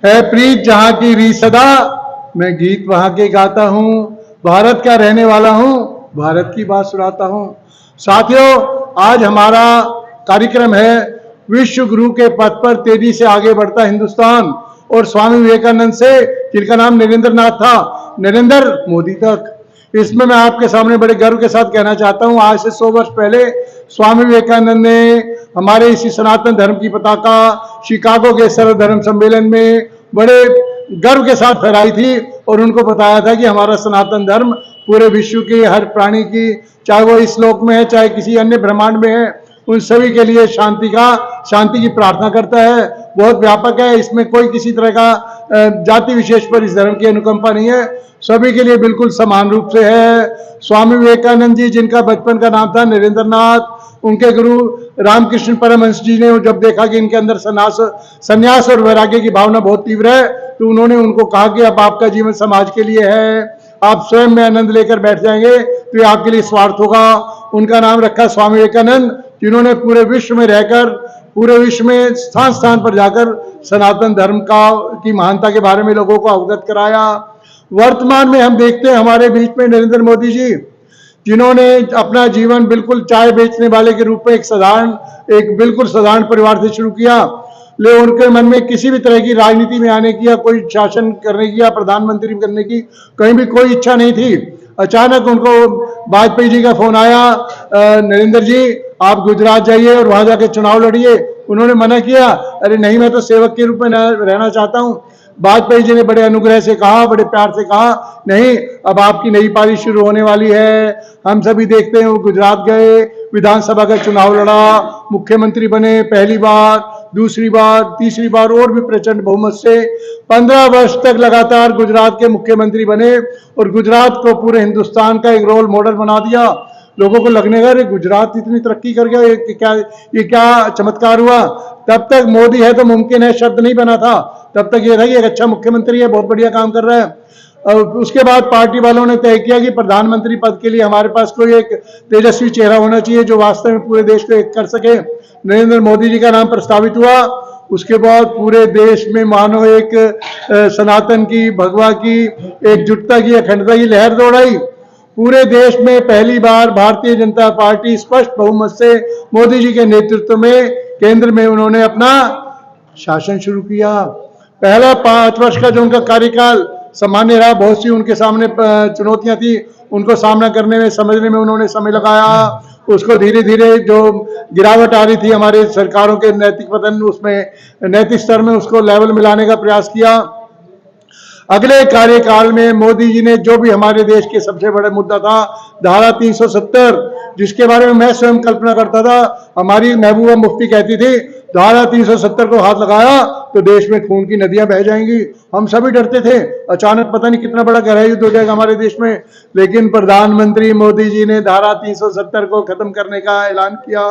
है प्रीत जहां की री सदा, मैं गीत वहां के गाता हूं, भारत का रहने वाला हूं, भारत की बात सुनाता हूं। साथियों, आज हमारा कार्यक्रम है विश्व गुरु के पथ पर तेजी से आगे बढ़ता हिंदुस्तान और स्वामी विवेकानंद से, जिनका नाम नरेंद्र नाथ था, नरेंद्र मोदी तक। इसमें मैं आपके सामने बड़े गर्व के साथ कहना चाहता हूं, आज से 100 वर्ष पहले स्वामी विवेकानंद ने हमारे इसी सनातन धर्म की पताका शिकागो के सर्व धर्म सम्मेलन में बड़े गर्व के साथ फहराई थी और उनको बताया था कि हमारा सनातन धर्म पूरे विश्व की हर प्राणी की, चाहे वो इस लोक में है चाहे किसी अन्य ब्रह्मांड में है, उन सभी के लिए शांति की प्रार्थना करता है। बहुत व्यापक है, इसमें कोई किसी तरह का जाति विशेष पर इस धर्म की अनुकंपा नहीं है, सभी के लिए बिल्कुल समान रूप से है। स्वामी विवेकानंद जी, जिनका बचपन का नाम था नरेंद्र नाथ, उनके गुरु रामकृष्ण परमहंस जी ने जब देखा कि इनके अंदर संन्यास और वैराग्य की भावना बहुत तीव्र है, तो उन्होंने उनको कहा कि अब आपका जीवन समाज के लिए है, आप स्वयं में आनंद लेकर बैठ जाएंगे तो ये आपके लिए स्वार्थ होगा। उनका नाम रखा स्वामी विवेकानंद, जिन्होंने पूरे विश्व में रहकर, पूरे विश्व में स्थान स्थान पर जाकर सनातन धर्म की महानता के बारे में लोगों को अवगत कराया। वर्तमान में हम देखते हैं हमारे बीच में नरेंद्र मोदी जी, जिन्होंने अपना जीवन बिल्कुल चाय बेचने वाले के रूप में एक बिल्कुल साधारण परिवार से शुरू किया, ले उनके मन में किसी भी तरह की राजनीति में आने की या कोई शासन करने की या प्रधानमंत्री करने की कहीं भी कोई इच्छा नहीं थी। अचानक उनको वाजपेयी जी का फोन आया, नरेंद्र जी आप गुजरात जाइए और वहां जाके चुनाव लड़िए। उन्होंने मना किया, अरे नहीं, मैं तो सेवक के रूप में रहना चाहता हूं। वाजपेयी जी ने बड़े अनुग्रह से कहा, बड़े प्यार से कहा, नहीं, अब आपकी नई पारी शुरू होने वाली है। हम सभी देखते हैं, वो गुजरात गए, विधानसभा का चुनाव लड़ा, मुख्यमंत्री बने, पहली बार, दूसरी बार, तीसरी बार और भी प्रचंड बहुमत से 15 वर्ष तक लगातार गुजरात के मुख्यमंत्री बने और गुजरात को पूरे हिंदुस्तान का एक रोल मॉडल बना दिया। लोगों को लगने लगा, गुजरात इतनी तरक्की कर गया, ये क्या चमत्कार हुआ। तब तक मोदी है तो मुमकिन है शब्द नहीं बना था, तब तक ये था कि एक अच्छा मुख्यमंत्री है, बहुत बढ़िया काम कर रहा है। उसके बाद पार्टी वालों ने तय किया कि प्रधानमंत्री पद के लिए हमारे पास कोई एक तेजस्वी चेहरा होना चाहिए जो वास्तव में पूरे देश को एक कर सके। नरेंद्र मोदी जी का नाम प्रस्तावित हुआ। उसके बाद पूरे देश में मानो एक सनातन की, भगवा की एकजुटता की, अखंडता की लहर दौड़ाई। पूरे देश में पहली बार भारतीय जनता पार्टी स्पष्ट बहुमत से मोदी जी के नेतृत्व में केंद्र में उन्होंने अपना शासन शुरू किया। पहला 5 वर्ष का जो उनका कार्यकाल सामान्य रहा, बहुत सी उनके सामने चुनौतियां थी, उनको सामना करने में, समझने में उन्होंने समय लगाया। उसको धीरे धीरे जो गिरावट आ रही थी हमारे सरकारों के नैतिक पतन, उसमें नैतिक स्तर में उसको लेवल मिलाने का प्रयास किया। अगले कार्यकाल में मोदी जी ने जो भी हमारे देश के सबसे बड़ा मुद्दा था, धारा 370, जिसके बारे में मैं स्वयं कल्पना करता था, हमारी महबूबा मुफ्ती कहती थी धारा 370 को हाथ लगाया तो देश में खून की नदियां बह जाएंगी। हम सभी डरते थे, अचानक पता नहीं कितना बड़ा गहरा युद्ध हो जाएगा हमारे देश में, लेकिन प्रधानमंत्री मोदी जी ने धारा 370 को खत्म करने का ऐलान किया।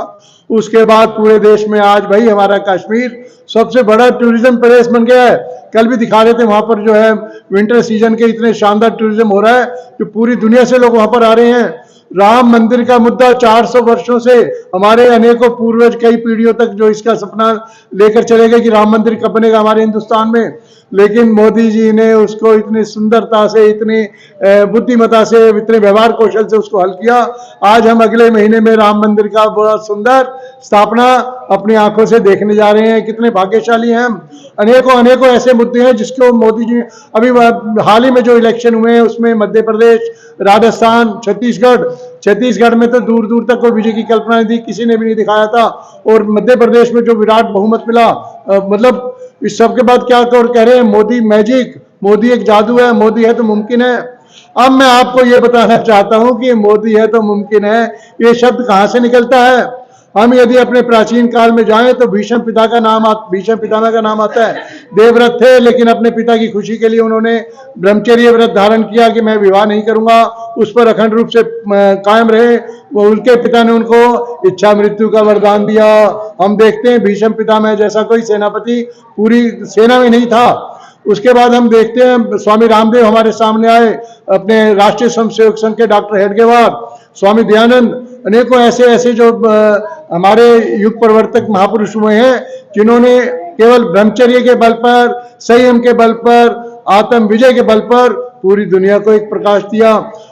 उसके बाद पूरे देश में आज भाई हमारा कश्मीर सबसे बड़ा टूरिज्म प्रदेश बन गया है। कल भी दिखा रहे थे, वहां पर जो है विंटर सीजन के इतने शानदार टूरिज्म हो रहा है जो पूरी दुनिया से लोग वहां पर आ रहे हैं। राम मंदिर का मुद्दा 400 वर्षों से हमारे अनेकों पूर्वज, कई पीढ़ियों तक जो इसका सपना लेकर चले गए कि राम मंदिर कब बनेगा हमारे हिंदुस्तान में, लेकिन मोदी जी ने उसको इतनी सुंदरता से, इतनी बुद्धिमता से, इतने व्यवहार कौशल से उसको हल किया। आज हम अगले महीने में राम मंदिर का बहुत सुंदर स्थापना अपनी आंखों से देखने जा रहे हैं। कितने भाग्यशाली हैं हम। अनेकों ऐसे मुद्दे हैं जिसको मोदी जी, अभी हाल ही में जो इलेक्शन हुए हैं उसमें मध्य प्रदेश, राजस्थान, छत्तीसगढ़ में तो दूर दूर तक कोई विजय की कल्पना नहीं थी, किसी ने भी नहीं दिखाया था। और मध्य प्रदेश में जो विराट बहुमत मिला, मतलब इस सब के बाद क्या कह रहे हैं, मोदी मैजिक, मोदी एक जादू है, मोदी है तो मुमकिन है। अब मैं आपको ये बताना चाहता हूं कि मोदी है तो मुमकिन है, ये शब्द कहां से निकलता है। हम यदि अपने प्राचीन काल में जाएं तो भीष्म पितामह का नाम आता है। देवव्रत थे, लेकिन अपने पिता की खुशी के लिए उन्होंने ब्रह्मचर्य व्रत धारण किया कि मैं विवाह नहीं करूंगा, उस पर अखंड रूप से कायम रहे। वो उनके पिता ने उनको इच्छा मृत्यु का वरदान दिया। हम देखते हैं भीष्म पितामह जैसा कोई सेनापति पूरी सेना में नहीं था। उसके बाद हम देखते हैं स्वामी रामदेव हमारे सामने आए, अपने राष्ट्रीय स्वयंसेवक संघ के डॉक्टर हेडगेवार, स्वामी दयानंद, अनेकों ऐसे जो हमारे युग प्रवर्तक महापुरुष हुए हैं जिन्होंने केवल ब्रह्मचर्य के बल पर, संयम के बल पर, आत्म विजय के बल पर पूरी दुनिया को एक प्रकाश दिया।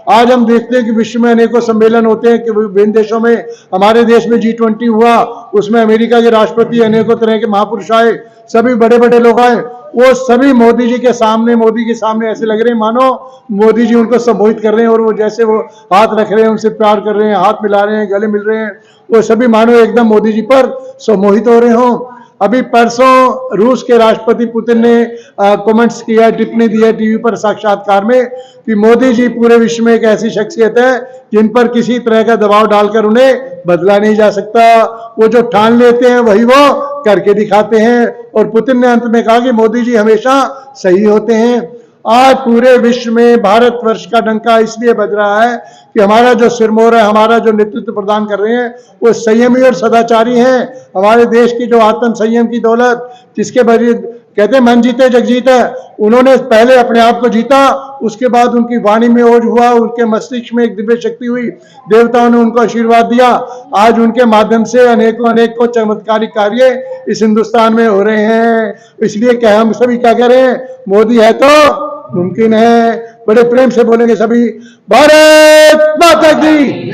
आज हम देखते हैं कि विश्व में अनेकों सम्मेलन होते हैं कि विभिन्न देशों में, हमारे देश में G20 हुआ, उसमें अमेरिका के राष्ट्रपति, अनेकों तरह के महापुरुष आए, सभी बड़े बड़े लोग आए। वो सभी मोदी जी के सामने ऐसे लग रहे हैं मानो मोदी जी उनको संबोधित कर रहे हैं, और वो जैसे वो हाथ रख रहे हैं, उनसे प्यार कर रहे हैं, हाथ मिला रहे हैं, गले मिल रहे हैं, वो सभी मानो एकदम मोदी जी पर सम्मोहित हो रहे हों। अभी परसों रूस के राष्ट्रपति पुतिन ने कमेंट्स किया, टिप्पणी दी है टीवी पर साक्षात्कार में कि मोदी जी पूरे विश्व में एक ऐसी शख्सियत है जिन पर किसी तरह का दबाव डालकर उन्हें बदला नहीं जा सकता। वो जो ठान लेते हैं वही वो करके दिखाते हैं। और पुतिन ने अंत में कहा कि मोदी जी हमेशा सही होते हैं। आज पूरे विश्व में भारतवर्ष का डंका इसलिए बज रहा है कि हमारा जो सिरमौर है, हमारा जो नेतृत्व प्रदान कर रहे हैं, वो संयमी और सदाचारी हैं। हमारे देश की जो आत्म संयम की दौलत, जिसके बजाय कहते हैं मन जीते जग जीता, उन्होंने पहले अपने आप को जीता, उसके बाद उनकी वाणी में ओज हुआ, उनके मस्तिष्क में एक दिव्य शक्ति हुई, देवताओं ने उनको आशीर्वाद दिया। आज उनके माध्यम से अनेकों चमत्कारिक कार्य इस हिंदुस्तान में हो रहे हैं। इसलिए क्या हम सभी क्या करें, मोदी है तो मुमकिन है। बड़े प्रेम से बोलेंगे सभी, भारत माता की।